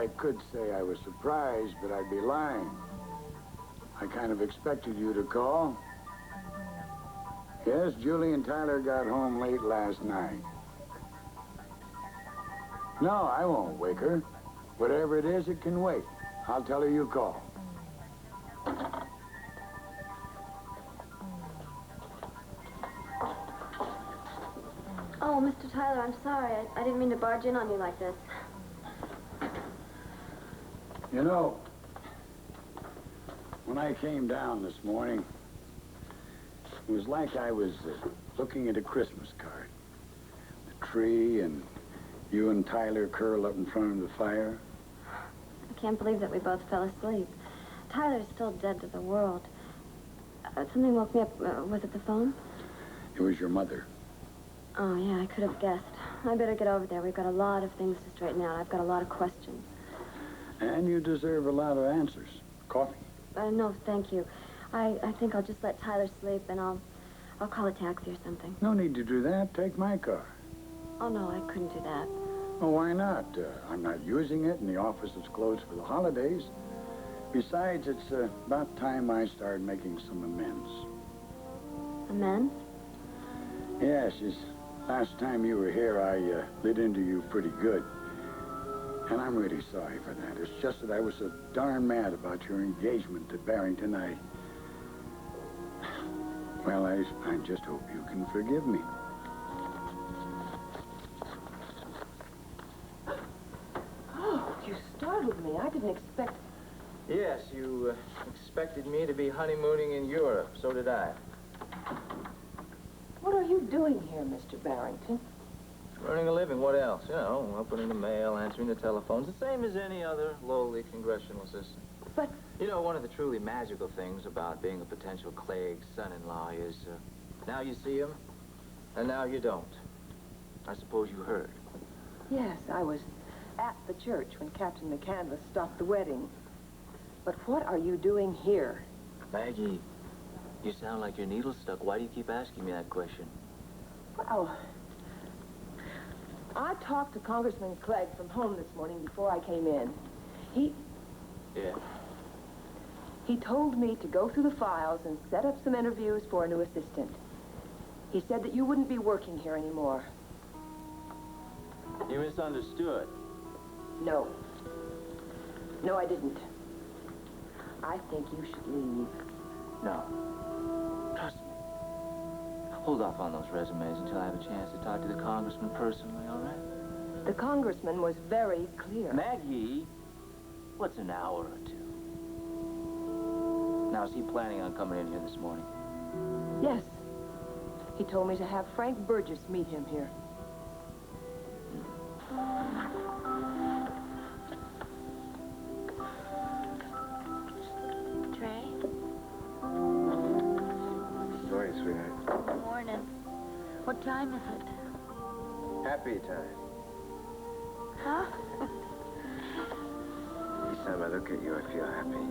I could say I was surprised, but I'd be lying. I kind of expected you to call. Yes, Julie and Tyler got home late last night. No, I won't wake her. Whatever it is, it can wait. I'll tell her you called. Oh, Mr. Tyler, I'm sorry. I didn't mean to barge in on you like this. You know, when I came down this morning, it was like I was looking at a Christmas card. The tree and you and Tyler curled up in front of the fire. I can't believe that we both fell asleep. Tyler's still dead to the world. Something woke me up. Was it the phone? It was your mother. Oh, yeah, I could have guessed. I better get over there. We've got a lot of things to straighten out. I've got a lot of questions. And you deserve a lot of answers. Coffee? No, thank you. I think I'll just let Tyler sleep, and I'll call a taxi or something. No need to do that. Take my car. Oh, no, I couldn't do that. Well, why not? I'm not using it, and the office is closed for the holidays. Besides, it's about time I started making some amends. Amends? Yes, last time you were here, I lit into you pretty good. And I'm really sorry for that. It's just that I was so darn mad about your engagement to Barington. Well, I just hope you can forgive me. Oh, you startled me. I didn't expect... Yes, you expected me to be honeymooning in Europe. So did I. What are you doing here, Mr. Barington? Earning a living, what else? You know, opening the mail, answering the telephones, the same as any other lowly congressional assistant. But... You know, one of the truly magical things about being a potential Clegg's son-in-law is now you see him, and now you don't. I suppose you heard. Yes, I was at the church when Captain McCandless stopped the wedding. But what are you doing here? Maggie, you sound like your needle's stuck. Why do you keep asking me that question? Well, I talked to Congressman Clegg from home this morning before I came in. Yeah? He told me to go through the files and set up some interviews for a new assistant. He said that you wouldn't be working here anymore. You misunderstood. No. No, I didn't. I think you should leave. No. Trust me. Hold off on those resumes until I have a chance to talk to the congressman personally, all right? The congressman was very clear. Maggie, what's an hour or two? Now, is he planning on coming in here this morning? Yes. He told me to have Frank Burgess meet him here. Trey? Morning, sweetheart. Morning. What time is it? Happy time. Huh? Each time I look at you, I feel happy.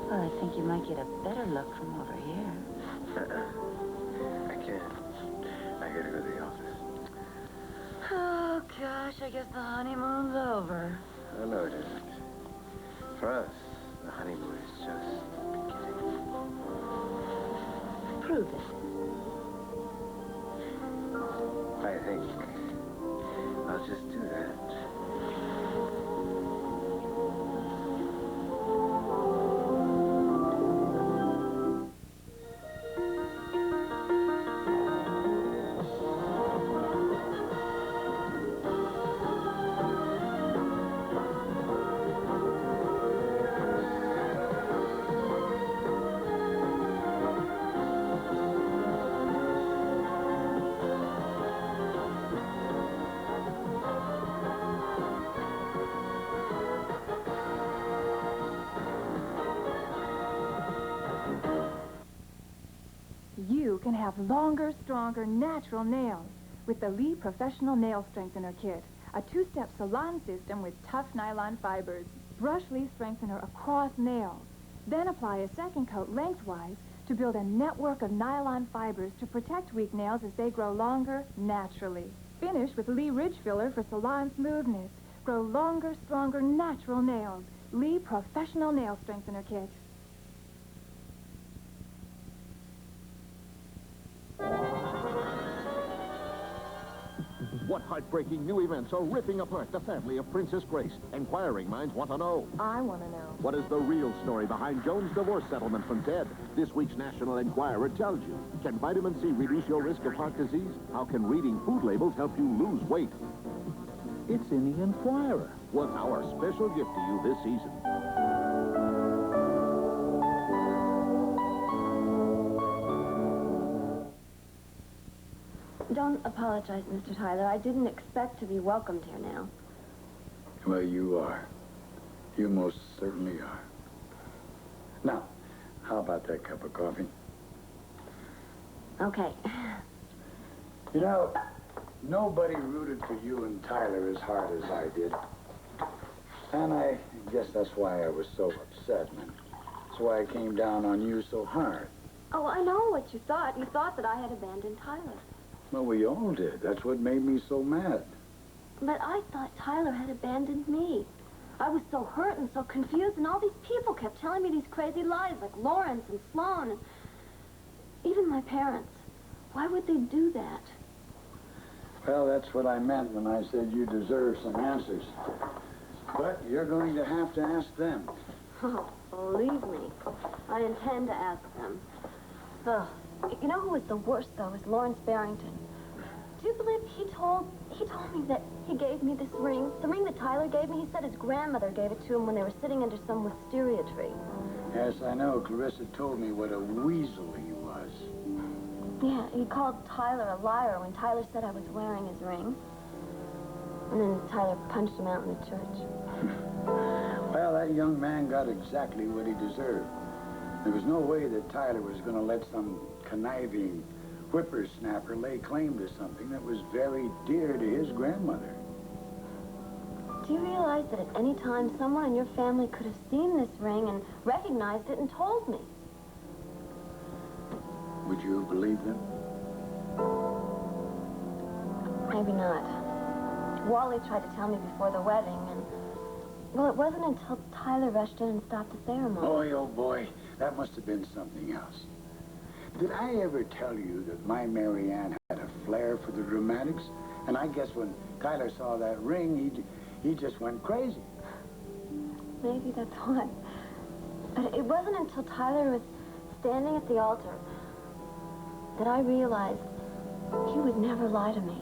Well, I think you might get a better look from over here. I can't. I gotta go to the office. Oh, gosh, I guess the honeymoon's over. Oh, no, it isn't. For us, the honeymoon is just beginning. Prove it. I think I'll just do that. You can have longer, stronger, natural nails with the Lee Professional Nail Strengthener Kit, a two-step salon system with tough nylon fibers. Brush Lee Strengthener across nails. Then apply a second coat lengthwise to build a network of nylon fibers to protect weak nails as they grow longer naturally. Finish with Lee Ridge Filler for salon smoothness, grow longer, stronger, natural nails. Lee Professional Nail Strengthener Kit. What heartbreaking new events are ripping apart the family of Princess Grace? Inquiring minds want to know. I want to know. What is the real story behind Joan's divorce settlement from Ted? This week's National Enquirer tells you. Can vitamin C reduce your risk of heart disease? How can reading food labels help you lose weight? It's in the Enquirer. What's our special gift to you this season? Don't apologize, Mr. Tyler. I didn't expect to be welcomed here now. Well, you are. You most certainly are. Now, how about that cup of coffee? Okay. You know, nobody rooted for you and Tyler as hard as I did. And I guess that's why I was so upset, and that's why I came down on you so hard. Oh, I know what you thought. You thought that I had abandoned Tyler. Well, we all did. That's what made me so mad. But I thought Tyler had abandoned me. I was so hurt and so confused, and all these people kept telling me these crazy lies, like Lawrence and Sloan, and even my parents. Why would they do that? Well, that's what I meant when I said you deserve some answers. But you're going to have to ask them. Oh, believe me, I intend to ask them. Oh, you know who was the worst, though, was Lawrence Barington. Do you believe he told me that he gave me this ring? The ring that Tyler gave me, he said his grandmother gave it to him when they were sitting under some wisteria tree. Yes, I know. Clarissa told me what a weasel he was. Yeah, he called Tyler a liar when Tyler said I was wearing his ring. And then Tyler punched him out in the church. Well, that young man got exactly what he deserved. There was no way that Tyler was going to let some conniving whippersnapper lay claim to something that was very dear to his grandmother. Do you realize that at any time someone in your family could have seen this ring and recognized it and told me? Would you have believed them? Maybe not. Wally tried to tell me before the wedding, and... Well, it wasn't until Tyler rushed in and stopped the ceremony. Boy, oh boy, that must have been something else. Did I ever tell you that my Mary Ann had a flair for the dramatics? And I guess when Tyler saw that ring, he just went crazy. Maybe that's why. But it wasn't until Tyler was standing at the altar that I realized he would never lie to me.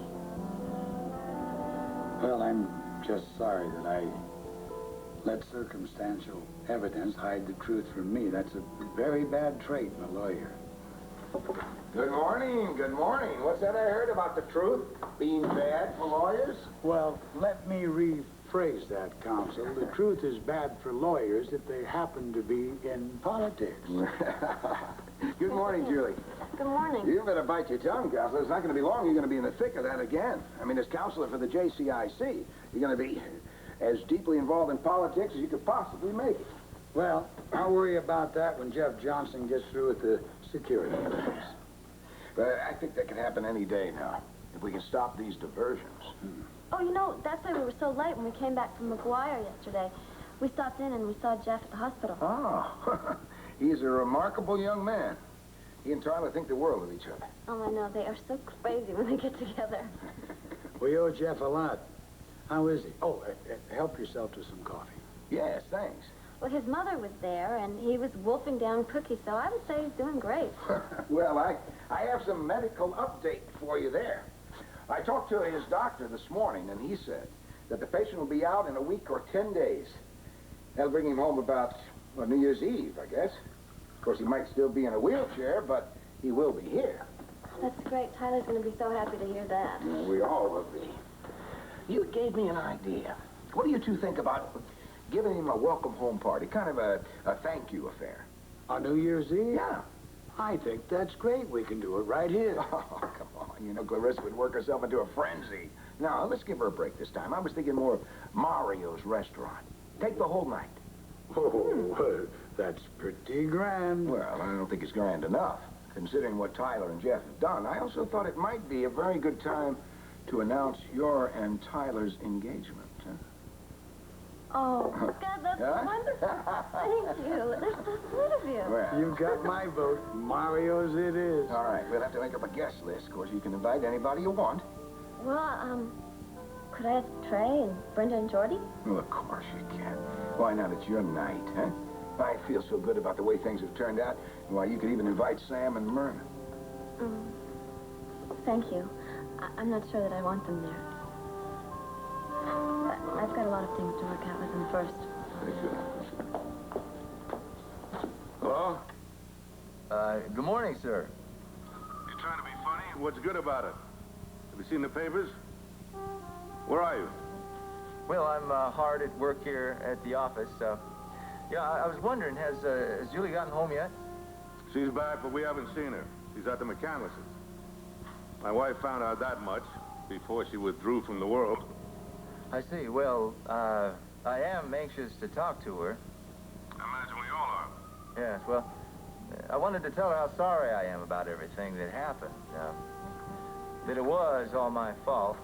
Well, I'm just sorry that I let circumstantial evidence hide the truth from me. That's a very bad trait in a lawyer. Good morning, good morning. What's that I heard about the truth being bad for lawyers? Well, let me rephrase that, counsel. The truth is bad for lawyers if they happen to be in politics. Good morning, Julie. Good morning. You better bite your tongue, counselor. It's not going to be long. You're going to be in the thick of that again. I mean, as counselor for the JCIC, you're going to be as deeply involved in politics as you could possibly make it. Well, I'll worry about that when Jeff Johnson gets through with the security things. But I think that could happen any day now, if we can stop these diversions. Oh, you know, that's why we were so late when we came back from McGuire yesterday. We stopped in and we saw Jeff at the hospital. Oh, he's a remarkable young man. He and Tyler think the world of each other. Oh, I know. They are so crazy when they get together. We owe Jeff a lot. How is he? Oh, help yourself to some coffee. Yes, thanks. Well, his mother was there, and he was wolfing down cookies, so I would say he's doing great. Well, I have some medical update for you there. I talked to his doctor this morning, and he said that the patient will be out in a week or 10 days. That'll bring him home about, well, New Year's Eve, I guess. Of course, he might still be in a wheelchair, but he will be here. That's great. Tyler's going to be so happy to hear that. Yeah, we all will be. You gave me an idea. What do you two think about giving him a welcome home party, kind of a thank you affair? On New Year's Eve? Yeah. I think that's great. We can do it right here. Oh, come on. You know, Clarissa would work herself into a frenzy. Now, let's give her a break this time. I was thinking more of Mario's restaurant. Take the whole night. Oh, that's pretty grand. Well, I don't think it's grand enough, considering what Tyler and Jeff have done. I also thought it might be a very good time to announce your and Tyler's engagement. Huh? Oh, God, that's wonderful. Thank you. That's so sweet of you. Well, You've got my vote. Mario's it is. all right, we'll have to make up a guest list. Of course, you can invite anybody you want. Well, could I have Trey and Brenda and Jordy? Well, of course you can. Why not? It's your night, huh? I feel so good about the way things have turned out. Why, you could even invite Sam and Myrna. Thank you. I'm not sure that I want them there. I've got a lot of things to work out with them first. Very good. Hello? Good morning, sir. You trying to be funny? What's good about it? Have you seen the papers? Where are you? Well, I'm hard at work here at the office. Yeah, I was wondering, has Julie gotten home yet? She's back, but we haven't seen her. She's at the McCandless's. My wife found out that much before she withdrew from the world. I see. Well, I am anxious to talk to her. I imagine we all are. Yes, well, I wanted to tell her how sorry I am about everything that happened. That it was all my fault.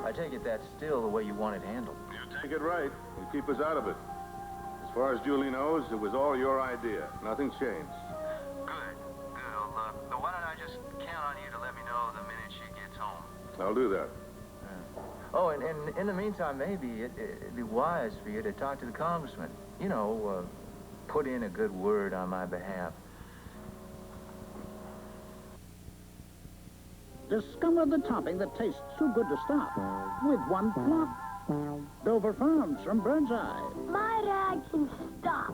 I take it that's still the way you want it handled. You take it right and keep us out of it. As far as Julie knows, it was all your idea. Nothing changed. Good. Well, why don't I just count on you to let me know the minute she gets home? I'll do that. Oh, and in the meantime, maybe it'd be wise for you to talk to the congressman. You know, put in a good word on my behalf. Discover the topping that tastes too good to stop with one plop. Dover Farms from Birdseye. My dad can stop.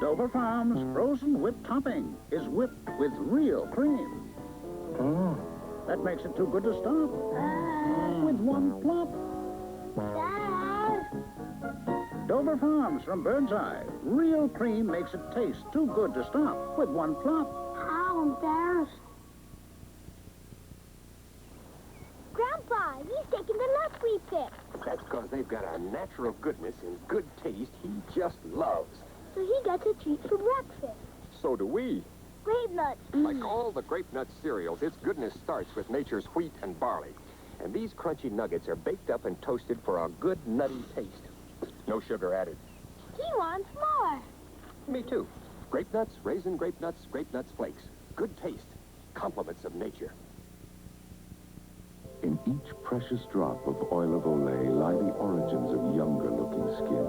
Dover Farms frozen whipped topping is whipped with real cream. That makes it too good to stop. With one plop. Dad. Dover Farms from Birdseye. Real cream makes it taste too good to stop with one plop. How embarrassing. Grandpa, he's taking the nuts we picked. That's because they've got a natural goodness and good taste he just loves. So he gets a treat for breakfast. So do we. Grape nuts. Like all the grape nut cereals, its goodness starts with nature's wheat and barley. And these crunchy nuggets are baked up and toasted for a good nutty taste. No sugar added. He wants more. Me too. Grape nuts, raisin grape nuts flakes. Good taste. Compliments of nature. In each precious drop of oil of Olay lie the origins of younger-looking skin.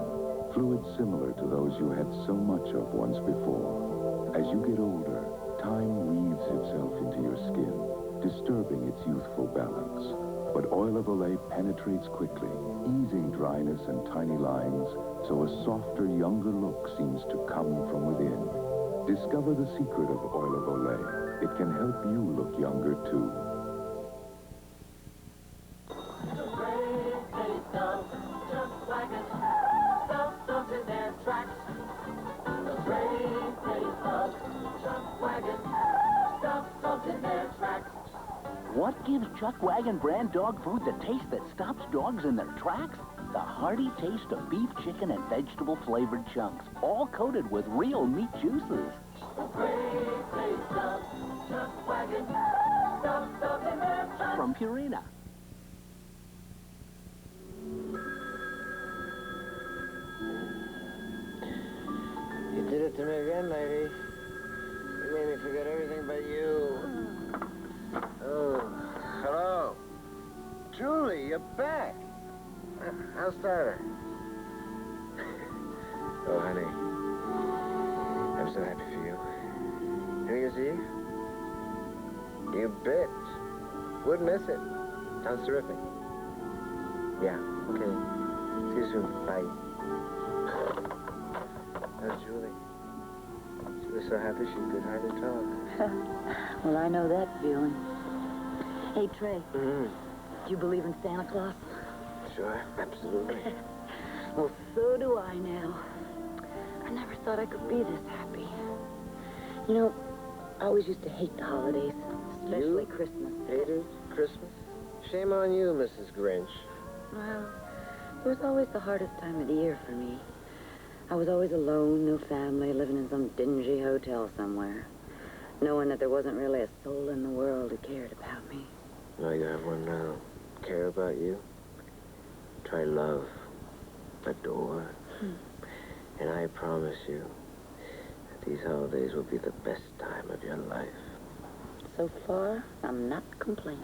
Fluids similar to those you had so much of once before. As you get older, time weaves itself into your skin, disturbing its youthful balance. But oil of Olay penetrates quickly, easing dryness and tiny lines, so a softer, younger look seems to come from within. Discover the secret of oil of Olay. It can help you look younger, too. What gives Chuck Wagon brand dog food the taste that stops dogs in their tracks? The hearty taste of beef, chicken, and vegetable-flavored chunks, all coated with real meat juices. From Purina. You did it to me again, lady. You made me forget everything but you. Oh, hello. Julie, you're back. How's Starter? Oh, honey. I'm so happy for you. New Year's Eve? You bet. Wouldn't miss it. Sounds terrific. Yeah, okay. See you soon. Bye. Oh, Julie. She was so happy she could hardly talk. Well, I know that feeling. Hey, Trey, Mm-hmm. do you believe in Santa Claus? Sure, absolutely. Well, so do I now. I never thought I could be this happy. You know, I always used to hate the holidays, especially Christmas. Hated Christmas? Shame on you, Mrs. Grinch. Well, it was always the hardest time of the year for me. I was always alone, no family, living in some dingy hotel somewhere, knowing that there wasn't really a soul in the world who cared about me. Now you have one now. Care about you? try love, adore. And I promise you that these holidays will be the best time of your life. So far, I'm not complaining.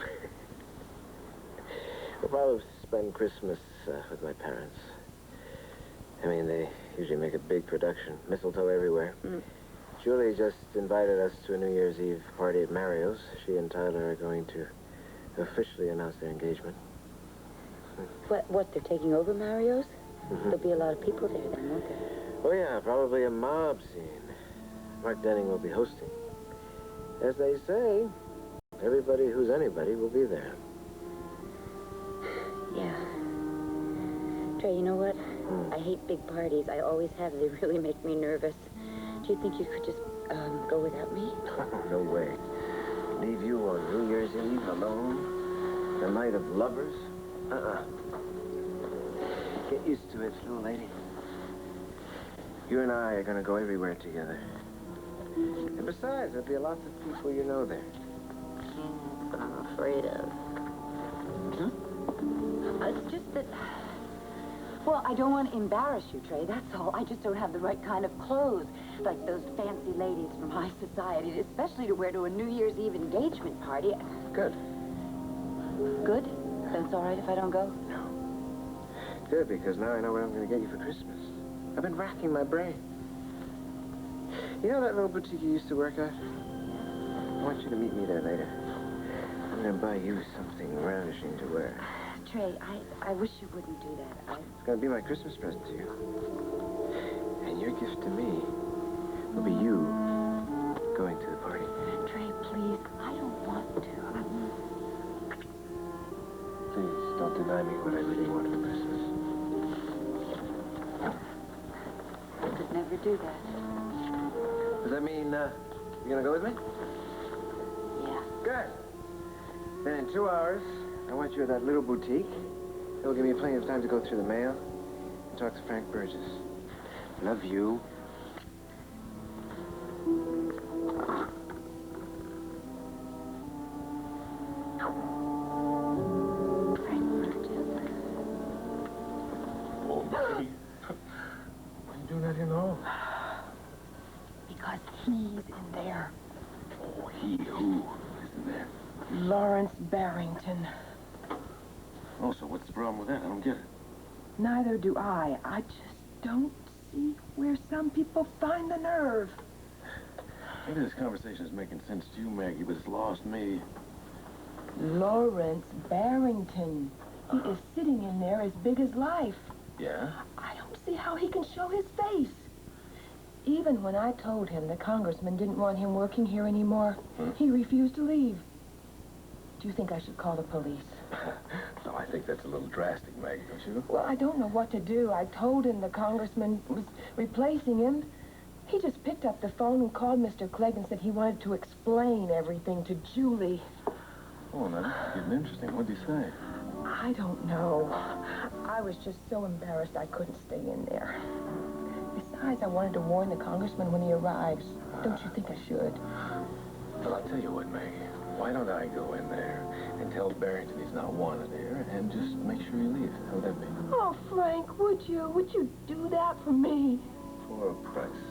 We'll probably spend Christmas with my parents. I mean, they usually make a big production, mistletoe everywhere. Julie just invited us to a New Year's Eve party at Mario's. She and Tyler are going to officially announce their engagement. What, they're taking over Mario's? There'll be a lot of people there then, won't there? Oh, yeah, probably a mob scene. Mark Denning will be hosting. As they say, everybody who's anybody will be there. Yeah. Trey, you know what? I hate big parties. I always have. They really make me nervous. Do you think you could just go without me? No way. Leave you on New Year's Eve alone? The night of lovers? Get used to it, little lady. You and I are going to go everywhere together. And besides, there'll be lots of people you know there. I'm afraid of. It's just that... Well, I don't want to embarrass you, Trey, that's all. I just don't have the right kind of clothes, like those fancy ladies from high society, especially to wear to a New Year's Eve engagement party. Good. Good? Then it's all right if I don't go? No. Good, because now I know what I'm going to get you for Christmas. I've been racking my brain. You know that little boutique you used to work at? I want you to meet me there later. I'm going to buy you something ravishing to wear. Trey, I wish you wouldn't do that. It's going to be my Christmas present to you. And your gift to me will be you going to the party. Trey, please, I don't want to. Please, don't deny me what I really want for Christmas. I could never do that. Does that mean, you're going to go with me? Yeah. Good. Then in 2 hours, I want you at that little boutique. It'll give me plenty of time to go through the mail and talk to Frank Burgess. Love you. Frank Burgess. Oh, Maggie. Why are you doing that here in the hall? Because he's in there. Oh, he who is in there? Lawrence Barington. Oh, so what's the problem with that? I don't get it. Neither do I. I just don't see where some people find the nerve. Maybe this conversation is making sense to you, Maggie, but it's lost me. Lawrence Barrington. He is sitting in there as big as life. Yeah? I don't see how he can show his face. Even when I told him the congressman didn't want him working here anymore, he refused to leave. Do you think I should call the police? No, I think that's a little drastic, Maggie, don't you? Well, I don't know what to do. I told him the congressman was replacing him. He just picked up the phone and called Mr. Clegg and said he wanted to explain everything to Julie. Oh, now, this is getting interesting. What'd he say? I don't know. I was just so embarrassed I couldn't stay in there. Besides, I wanted to warn the congressman when he arrives. Don't you think I should? Well, I'll tell you what, Maggie. Why don't I go in there and tell Barrington he's not wanted here and just make sure he leaves? How would that be? Oh, Frank, would you? Would you do that for me? For a price.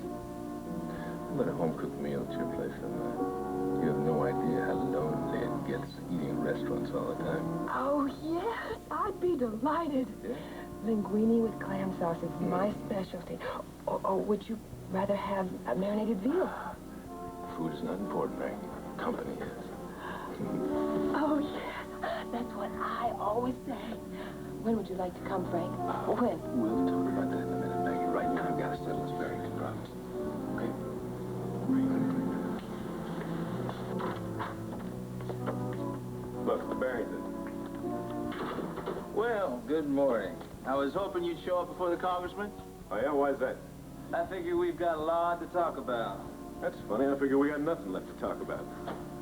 I'll let a home-cooked meal at your place sometime. You have no idea how lonely it gets eating in restaurants all the time. Oh, yes. I'd be delighted. Yeah? Linguine with clam sauce is my specialty. Oh, would you rather have a marinated veal? Food is not important, Maggie. Company is. Oh, yes. That's what I always say. When would you like to come, Frank? When? We'll talk about that in a minute, Maggie. Right now, I've got to settle this Barrington problem. Okay? Look, Mr. Barrington. Well, good morning. I was hoping you'd show up before the congressman. Oh, yeah? Why's that? I figure we've got a lot to talk about. That's funny. I figure we got nothing left to talk about.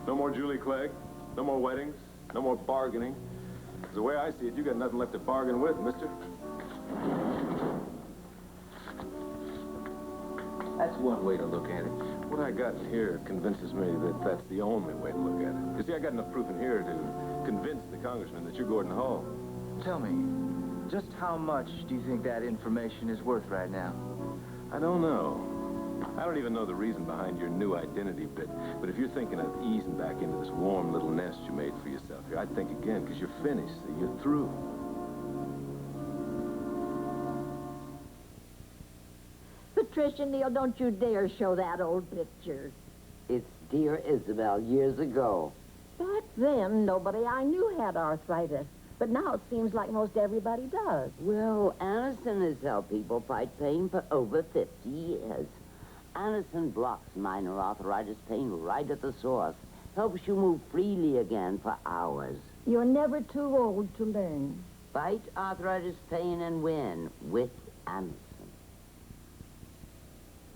No more Julie Clegg. No more weddings. No more bargaining. 'Cause the way I see it, you got nothing left to bargain with, mister. That's one way to look at it. What I got in here convinces me that that's the only way to look at it. You see, I got enough proof in here to convince the congressman that you're Gordon Hall. Tell me, Just how much do you think that information is worth right now? I don't know. I don't even know the reason behind your new identity bit. But if you're thinking of easing back into this warm little nest you made for yourself here, I'd think again, because you're finished. See? You're through. Patricia Neal, don't you dare show that old picture. It's dear Isabel, years ago. Back then, nobody I knew had arthritis. But now it seems like most everybody does. Well, Anderson has helped people fight pain for over 50 years. Anderson blocks minor arthritis pain right at the source. Helps you move freely again for hours. You're never too old to learn. Fight arthritis pain and win with Anderson.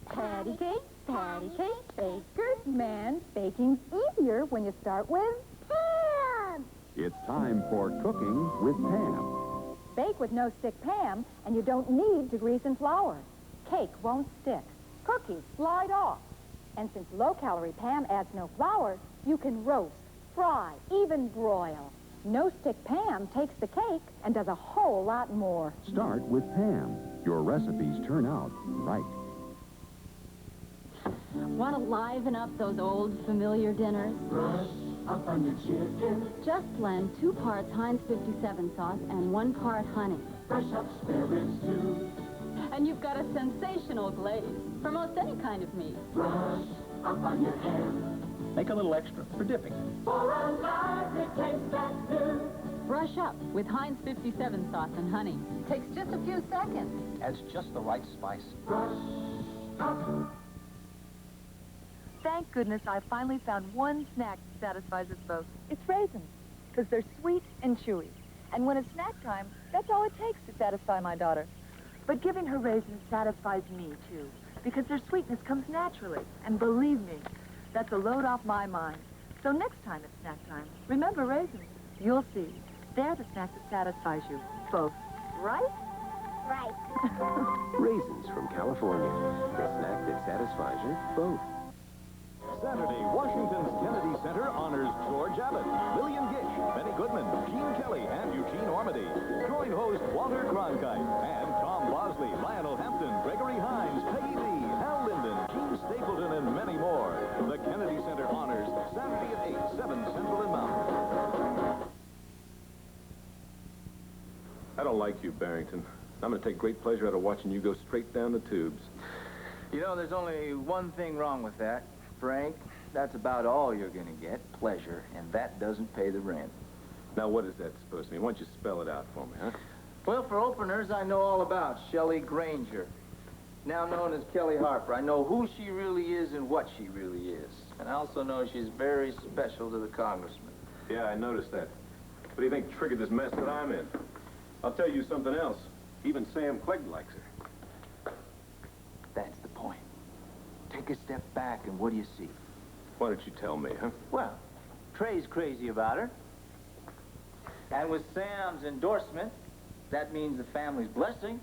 Patty cake, baker's man. Baking's easier when you start with Pam. It's time for cooking with Pam. Bake with no stick Pam, and you don't need to grease and flour. Cake won't stick. Cookies slide off. And since low-calorie Pam adds no flour, you can roast, fry, even broil. No stick Pam takes the cake and does a whole lot more. Start with Pam. Your recipes turn out right. Want to liven up those old familiar dinners? Brush up on your chicken. Just blend 2 parts Heinz 57 sauce and 1 part honey. Brush up spare ribs too. And you've got a sensational glaze for most any kind of meat. Brush up on your ham. Make a little extra for dipping. For a lively taste that's new. Brush up with Heinz 57 sauce and honey. Takes just a few seconds. Adds just the right spice. Brush up. Thank goodness I finally found one snack that satisfies us both. It's raisins, because they're sweet and chewy. And when it's snack time, that's all it takes to satisfy my daughter. But giving her raisins satisfies me, too, because their sweetness comes naturally. And believe me, that's a load off my mind. So next time it's snack time, remember raisins. You'll see. They're the snack that satisfies you, both. Right? Right. Raisins from California. The snack that satisfies you both. Saturday, Washington's Kennedy Center honors George Abbott, Lillian Gish, Benny Goodman, Gene Kelly, and Eugene Ormandy. Join host Walter Cronkite and Tom Bosley, Lionel Hampton, Gregory Hines, Peggy Lee, Hal Linden, Gene Stapleton, and many more. The Kennedy Center honors Saturday at 8, 7 Central and Mountain. I don't like you, Barrington. I'm going to take great pleasure out of watching you go straight down the tubes. You know, there's only one thing wrong with that, Frank. That's about all you're going to get, pleasure, and that doesn't pay the rent. Now, what is that supposed to mean? Why don't you spell it out for me, huh? Well, for openers, I know all about Shelley Granger, now known as Kelly Harper. I know who she really is and what she really is. And I also know she's very special to the congressman. Yeah, I noticed that. What do you think triggered this mess that I'm in? I'll tell you something else. Even Sam Clegg likes her. That's the point. Take a step back, and what do you see? Why don't you tell me, huh? Well, Trey's crazy about her. And with Sam's endorsement, that means the family's blessing.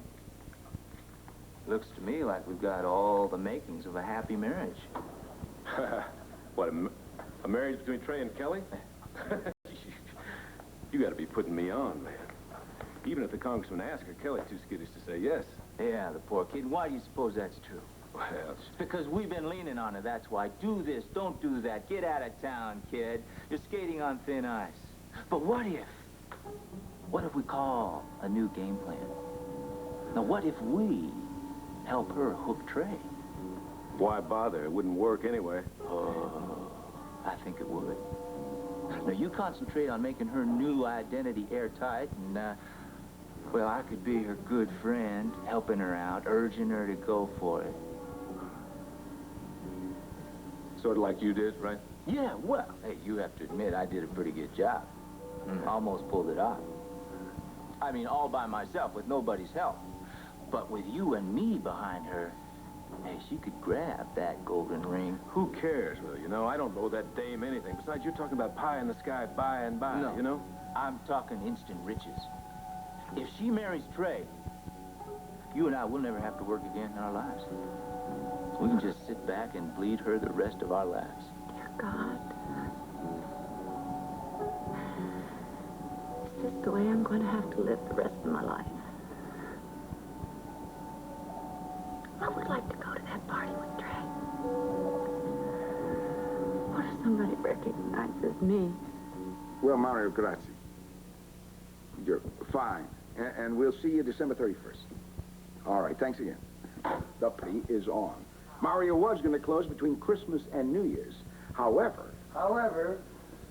Looks to me like we've got all the makings of a happy marriage. What, a marriage between Trey and Kelly? You got to be putting me on, man. Even if the congressman asks her, Kelly's too skittish to say yes. Yeah, the poor kid. Why do you suppose that's true? Well, it's because we've been leaning on her, that's why. Do this, don't do that. Get out of town, kid. You're skating on thin ice. But what if we call a new game plan? Now, what if we help her hook Trey? Why bother? It wouldn't work anyway. Oh, I think it would. Now, you concentrate on making her new identity airtight, and, well, I could be her good friend, helping her out, urging her to go for it. Sort of like you did, right? Yeah, well, hey, you have to admit I did a pretty good job. Almost pulled it off. I mean, all by myself, with nobody's help. But with you and me behind her, hey, she could grab that golden ring. Who cares, Will? You know, I don't owe that dame anything. Besides, you're talking about pie in the sky by and by, no, you know? I'm talking instant riches. If she marries Trey, you and I will never have to work again in our lives. We can just sit back and bleed her the rest of our lives. Dear God. Is this the way I'm going to have to live the rest of my life? I would like to go to that party with Trey. What if somebody recognizes me? Well, Mario, grazie. You're fine. And we'll see you December 31st. All right, thanks again. The party is on. Mario was going to close between Christmas and New Year's. However,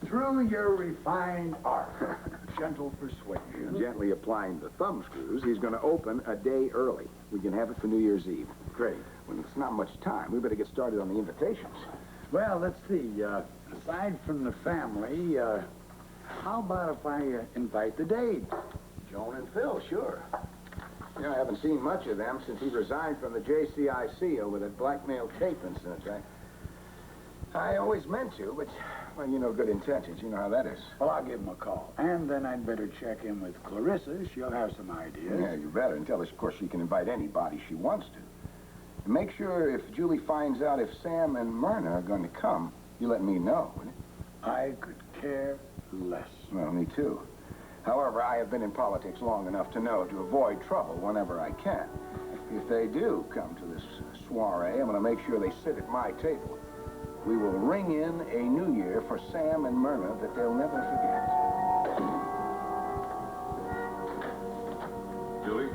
through your refined art, gentle persuasion, gently applying the thumb screws, he's going to open a day early. We can have it for New Year's Eve. Great. Well, it's not much time. We better get started on the invitations. Well, let's see. Aside from the family, how about if I invite the Dades? Joan and Phil, sure. You know, I haven't seen much of them since he resigned from the JCIC over that blackmail tape incident. I always meant to, but, well, you know, good intentions. You know how that is. Well, I'll give him a call. And then I'd better check in with Clarissa. She'll have some ideas. Yeah, you better. And tell us, of course, she can invite anybody she wants to. And make sure if Julie finds out if Sam and Myrna are going to come, you let me know, will you? I could care less. Well, me too. However, I have been in politics long enough to know to avoid trouble whenever I can. If they do come to this soiree, I'm going to make sure they sit at my table. We will ring in a new year for Sam and Myrna that they'll never forget. Julie?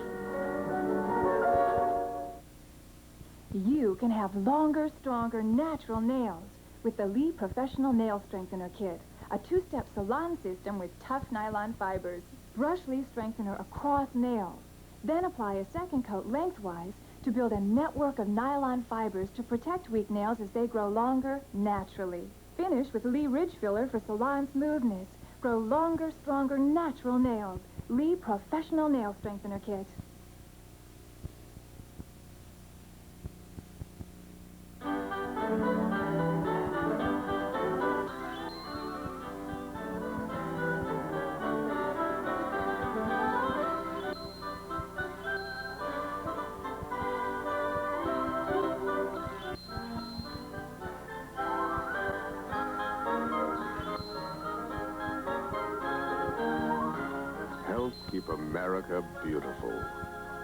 You can have longer, stronger, natural nails with the Lee Professional Nail Strengthener Kit. A two-step salon system with tough nylon fibers. Brush leaf strengthener across nails. Then apply a second coat lengthwise to build a network of nylon fibers to protect weak nails as they grow longer naturally. Finish with Lee Ridge Filler for salon smoothness. Grow longer, stronger, natural nails. Lee Professional Nail Strengthener Kit. Help keep America beautiful.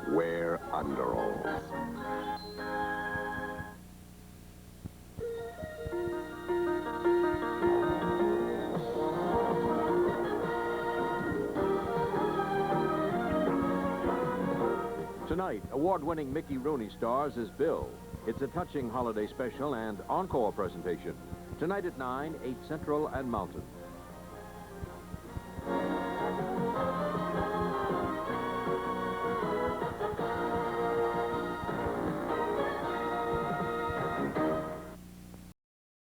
Wear underalls. Tonight, award-winning Mickey Rooney stars as Bill. It's a touching holiday special and encore presentation. Tonight at 9, 8 Central and Mountain.